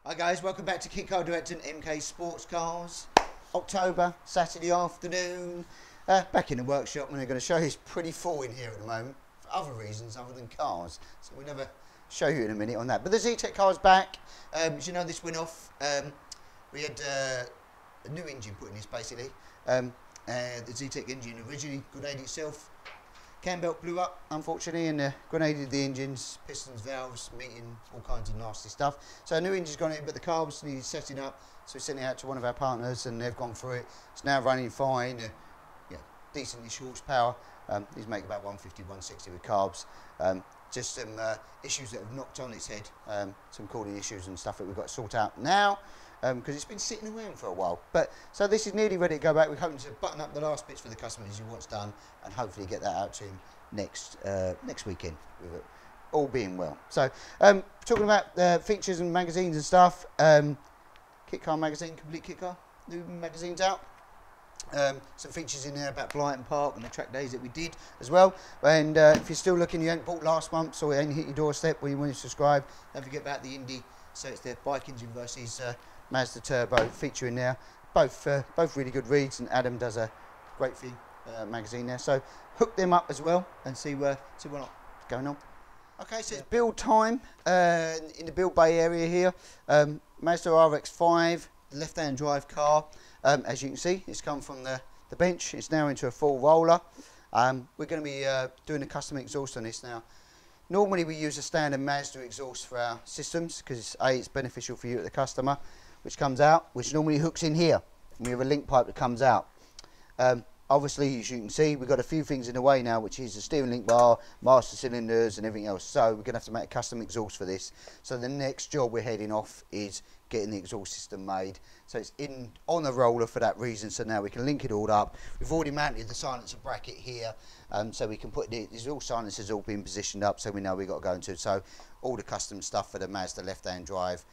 Hi guys, welcome back to Kit Car Director and MK Sportscars. October, Saturday afternoon. Back in the workshop, and I'm going to show you it's pretty full in here at the moment for other reasons other than cars. So we'll never show you in a minute on that. But the Zetec car's back. As you know, this went off. We had a new engine put in this basically. The Zetec engine originally grenaded itself. Cam belt blew up, unfortunately, and grenaded the engines, pistons, valves, meeting, all kinds of nasty stuff. So a new engine's gone in, but the car was needed setting up, so we sent it out to one of our partners, and they've gone through it. It's now running fine, yeah, decent-ish horsepower. These make about 150, 160 with carbs. Just some issues that have knocked on its head, some cooling issues and stuff that we've got to sort out now. Because it's been sitting around for a while. But so this is nearly ready to go back. We're hoping to button up the last bits for the customers who wants done, and hopefully get that out to him next weekend, with it all being well. So talking about features and magazines and stuff. Kit Car magazine, complete Kit Car, new magazines out. Some features in there about Blighton Park and the track days that we did as well. And if you're still looking, you ain't bought last month, so it ain't hit your doorstep, or you want to subscribe, don't forget about the Indy. So it's the bike engine versus Mazda Turbo feature in there. Both really good reads, and Adam does a great thing magazine there. So hook them up as well and see what's going on. Okay, so it's build time in the build bay area here. Mazda RX-5, the left-hand drive car. As you can see, it's come from the bench. It's now into a full roller. We're going to be doing a custom exhaust on this now. Normally we use a standard Mazda exhaust for our systems because it's beneficial for you at the customer, which comes out, which normally hooks in here. And we have a link pipe that comes out. Obviously, as you can see, we've got a few things in the way now, which is the steering link bar, master cylinders and everything else. So we're going to have to make a custom exhaust for this. So the next job we're heading off is getting the exhaust system made. So it's on a roller for that reason, so now we can link it all up. We've already mounted the silencer bracket here, so we can put these all silencers all being positioned up, so we know we've got to go into. So all the custom stuff for the Mazda left-hand drive,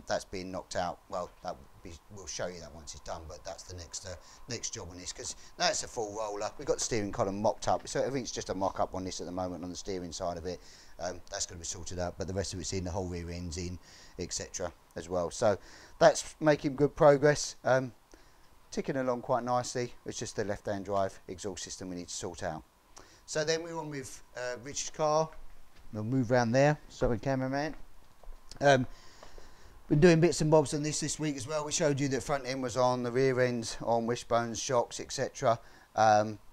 that's being knocked out. Well, we'll show you that once it's done, but that's the next job on this, because now it's a full roller. We've got the steering column mocked up, so everything's just a mock-up on this at the moment on the steering side of it. That's going to be sorted out, but the rest of it's in, the whole rear end's in, etc. as well. So that's making good progress, ticking along quite nicely. It's just the left-hand drive exhaust system we need to sort out. So then we're on with Rich's car. We'll move around there, sorry cameraman. Been doing bits and bobs on this week as well. We showed you that front end was on, the rear end on, wishbones, shocks, etc.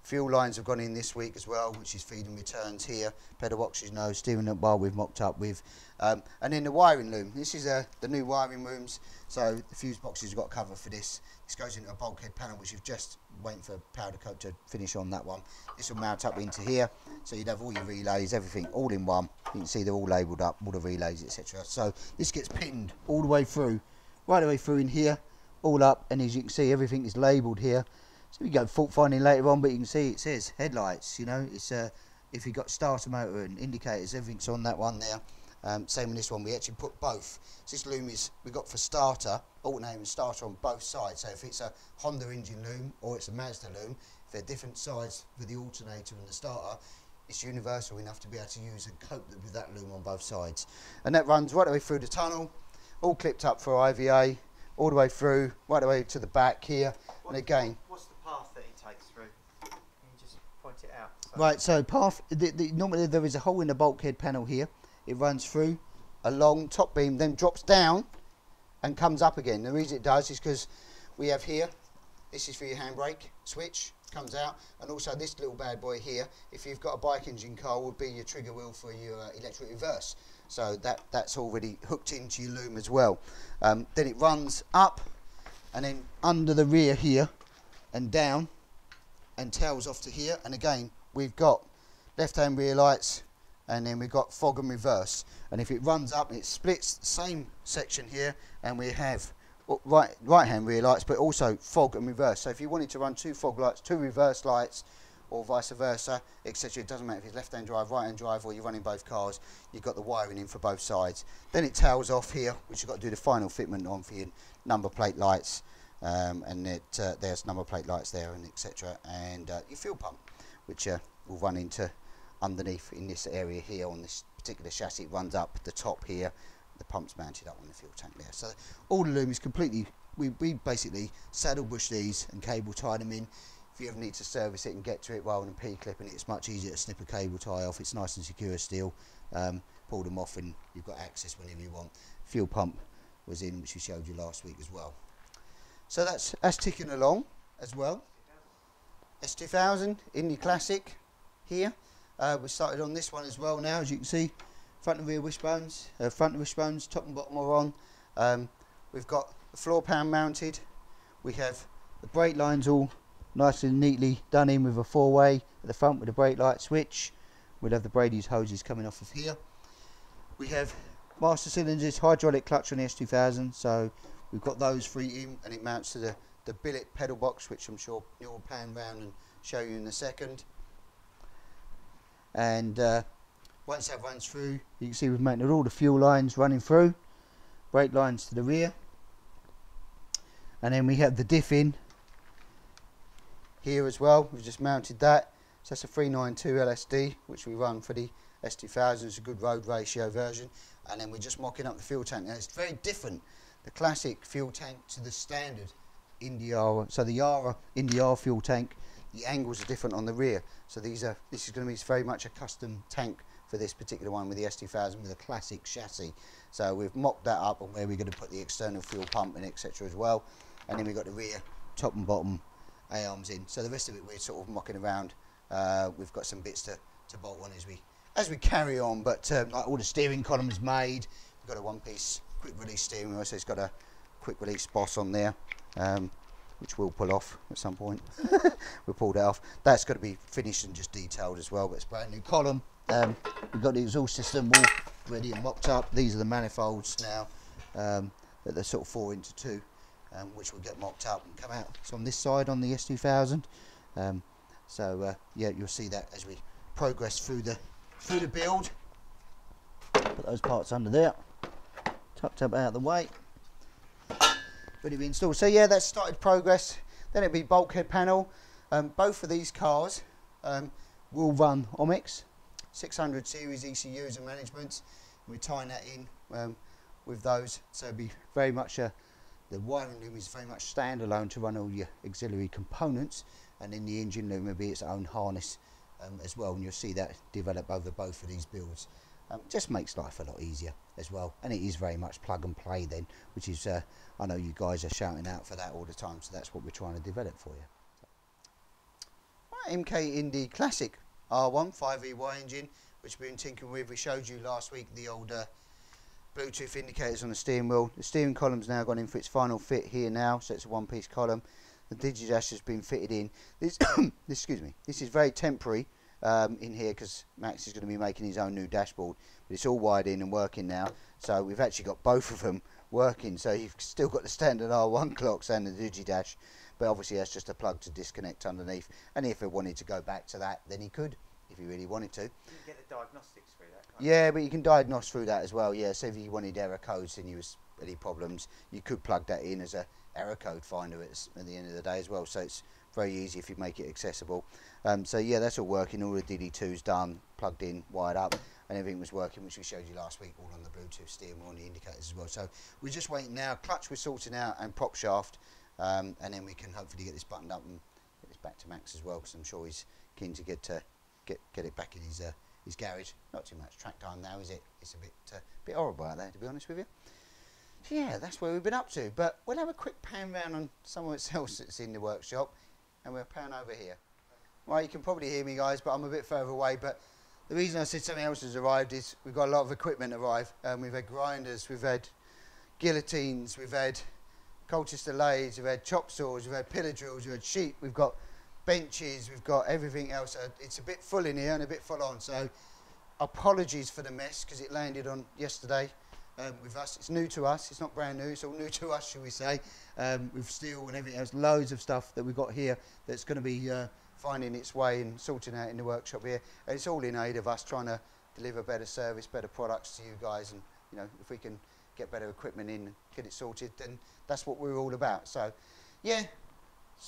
Fuel lines have gone in this week as well, which is feeding returns here, pedal boxes, no, steering bar we've mocked up with, and then the wiring loom. This is the new wiring rooms, so the fuse boxes have got cover for this. This goes into a bulkhead panel, which you've just waiting for powder coat to finish on that one. This will mount up into here, so you'd have all your relays, everything all in one. You can see they're all labelled up, all the relays, etc. So this gets pinned all the way through, right the way through in here, all up, and as you can see, everything is labelled here. So we go fault finding later on, but you can see it says headlights, you know, it's if you've got starter motor and indicators, everything's on that one there. Same with this one, we actually put both. So this loom is, we got for starter, alternator and starter on both sides. So if it's a Honda engine loom or it's a Mazda loom, if they're different sides for the alternator and the starter, it's universal enough to be able to use and cope with that loom on both sides. And that runs right the way through the tunnel, all clipped up for IVA, all the way through, right the way to the back here. And again, what's the path that it takes through? Can you just point it out? So right, so path, normally there is a hole in the bulkhead panel here. It runs through a long top beam, then drops down and comes up again. The reason it does is because we have here, this is for your handbrake switch, comes out, and also this little bad boy here, if you've got a bike engine car, would be your trigger wheel for your electric reverse. So that's already hooked into your loom as well. Then it runs up and then under the rear here and down and tails off to here. And again, we've got left-hand rear lights, and then we've got fog and reverse. And if it runs up, it splits the same section here, and we have right-hand rear lights, but also fog and reverse. So if you wanted to run two fog lights, two reverse lights, or vice versa, etc., it doesn't matter if it's left-hand drive, right-hand drive, or you're running both cars, you've got the wiring in for both sides. Then it tails off here, which you've got to do the final fitment on for your number plate lights, and there's number plate lights there, and etc., and your fuel pump, which will run into underneath in this area here on this particular chassis. It runs up the top here the pump's mounted up on the fuel tank there. So all the loom is completely, we basically saddle bush these and cable tie them in. If you ever need to service it and get to it rather than P-clipping it, it's much easier to snip a cable tie off. It's nice and secure still. Pull them off and you've got access whenever you want. Fuel pump was in, which we showed you last week as well. So that's ticking along as well. S2000 Indy Classic here. We started on this one as well now, as you can see. Front and rear wishbones, top and bottom are on. We've got the floor pan mounted. We have the brake lines all nice and neatly done in with a 4-way at the front with a brake light switch. We'll have the Brady's hoses coming off of here. We have master cylinders, hydraulic clutch on the S2000, so we've got those free in, and it mounts to the billet pedal box, which I'm sure you'll pan round and show you in a second. And once that runs through, you can see we've mounted all the fuel lines running through, brake lines to the rear, and then we have the diff in here as well. We've just mounted that. So that's a 392 LSD, which we run for the S2000. It's a good road ratio version. And then we're just mocking up the fuel tank. Now it's very different, the classic fuel tank to the standard Indy R. So the Indy R fuel tank, the angles are different on the rear. So this is going to be very much a custom tank for this particular one with the S2000 with a classic chassis. So we've mocked that up on where we're going to put the external fuel pump in, etc. as well. And then we've got the rear top and bottom A-arms in. So the rest of it we're sort of mocking around. We've got some bits to bolt on as we carry on, but like all the steering column is made. We've got a one-piece quick release steering wheel, so it's got a quick release boss on there, which we'll pull off at some point. We'll pull that off. That's got to be finished and just detailed as well, but it's a brand new column. We've got the exhaust system all ready and mocked up. These are the manifolds now, that they're sort of 4 into 2, which will get mocked up and come out. So on this side on the S2000. Yeah, you'll see that as we progress through the build. Put those parts under there, tucked up out of the way, ready to be installed. So yeah, that's started progress. Then it'll be bulkhead panel. Both of these cars will run Omex 600 series ECUs and managements. We're tying that in with those, so it'll be very much the wiring loom is very much standalone to run all your auxiliary components, and then the engine loom will be its own harness as well, and you'll see that develop over both of these builds. Just makes life a lot easier as well, and it is very much plug and play then, which is I know you guys are shouting out for that all the time, so that's what we're trying to develop for you. Right, MK Indy Classic R1 5EY engine, which we've been tinkering with. We showed you last week the old Bluetooth indicators on the steering wheel. The steering column's now gone in for its final fit here now, so it's a one-piece column. The digidash has been fitted in. This, excuse me, this is very temporary in here because Max is going to be making his own new dashboard, but it's all wired in and working now. So we've actually got both of them working. So you've still got the standard R1 clocks and the digidash, but obviously that's just a plug to disconnect underneath. And if he wanted to go back to that, then he could, if he really wanted to. You can get the diagnostics through that. Yeah, but you can diagnose through that as well. Yeah, so if you wanted error codes and you was any problems, you could plug that in as a error code finder at the end of the day as well. So it's very easy if you make it accessible. So yeah, that's all working. All the DD2's done, plugged in, wired up, and everything was working, which we showed you last week, all on the Bluetooth steering wheel on the indicators as well. So we're just waiting now. Clutch we're sorting out, and prop shaft, and then we can hopefully get this buttoned up and get this back to Max as well, because I'm sure he's keen to get it back in his garage. Not too much track time now, is it? It's a bit horrible out there, to be honest with you. So yeah, that's where we've been up to. But we'll have a quick pan round on somewhere else that's in the workshop, and we'll pan over here. Right, you can probably hear me, guys, but I'm a bit further away. But the reason I said something else has arrived is we've got a lot of equipment arrive. We've had grinders, we've had guillotines, we've had Colchester lathes, we've had chop saws, we've had pillar drills, we've had sheep, we've got benches, we've got everything else. It's a bit full in here and a bit full on. So apologies for the mess, because it landed on yesterday. With us, it's new to us, it's not brand new, it's all new to us, shall we say, with steel and everything else, loads of stuff that we've got here that's going to be finding its way and sorting out in the workshop here, and it's all in aid of us trying to deliver better service, better products to you guys, and you know, if we can get better equipment in and get it sorted, then that's what we're all about. So yeah,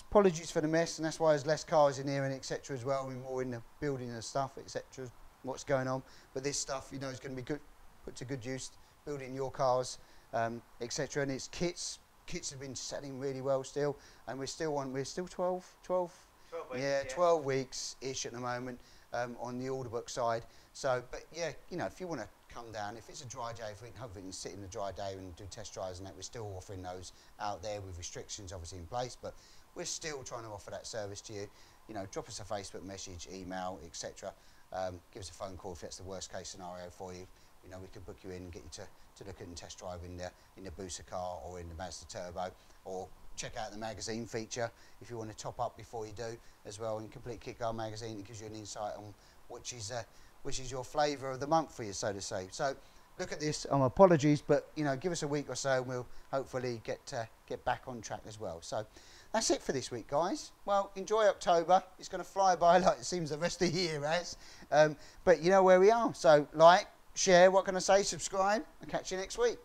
apologies for the mess, and that's why there's less cars in here and etc as well. We're more in the building and stuff, etc, what's going on, but this stuff, you know, is going to be good, put to good use, building your cars, etc. And it's kits. Kits have been selling really well still, and we're still 12 weeks, yeah, 12 weeks ish at the moment on the order book side. So, but yeah, you know, if you want to come down, if it's a dry day, if we hopefully can sit in the dry day and do test drives and that, we're still offering those out there with restrictions obviously in place, but we're still trying to offer that service to you. You know, drop us a Facebook message, email, etc. Give us a phone call if that's the worst case scenario for you. You know, we can book you in and get you to look at and test drive in the booster car or in the Mazda Turbo, or check out the magazine feature if you want to top up before you do as well. In Complete Kit Car magazine, it gives you an insight on which is your flavour of the month for you, so to say. So look at this. Apologies, but you know, give us a week or so, and we'll hopefully get back on track as well. So that's it for this week, guys. Well, enjoy October. It's going to fly by like it seems the rest of the year has. But you know where we are. So like, share, what can I say, subscribe, and catch you next week.